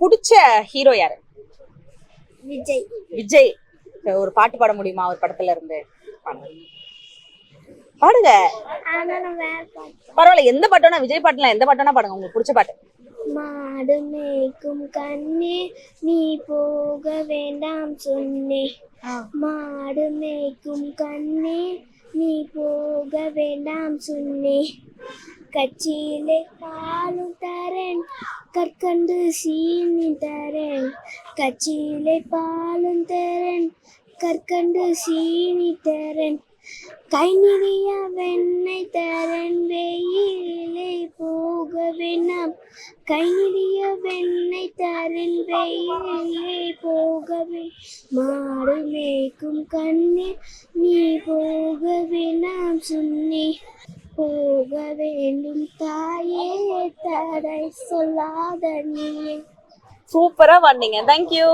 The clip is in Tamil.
பிடிச்ச ஹீரோ யாரு? விஜய். விஜய். ஒரு பாட்டு பாட முடியுமா ஒரு படத்துல இருந்து? பாடுங்க. பரவாயில்ல, எந்த பாட்டுனா விஜய் பாட்டுலாம் எந்த பாட்டுனா பாடுங்க, உங்களுக்கு பிடிச்ச பாட்டு. மாடு மேய்க்கும் கண்ணே நீ போக வேண்டாம் சொன்னே, மாடு மேய்க்கும் கண்ணே நீ போக வேண்டாம் சொன்னே, கச்சியிலே பாலும் தரேன் கற்கண்டு சீனி தரேன், கச்சியிலே பாலும் தரேன் கற்கண்டு சீனி தரேன், கை நிறைய வெண்ணெய் தரேன் வெயிலே போக வேண்டாம், கை நிறைய வெண்ணெய் தரேன் வெயிலே போகவே, மாடு மேய்க்கும் கண்ணே நீ போக வேண்டாம் சொன்னே, போக வேண்டும் தாயே தடை சொல்லாத நீயே. சூப்பரா பாடுனீங்க. தேங்க்யூ.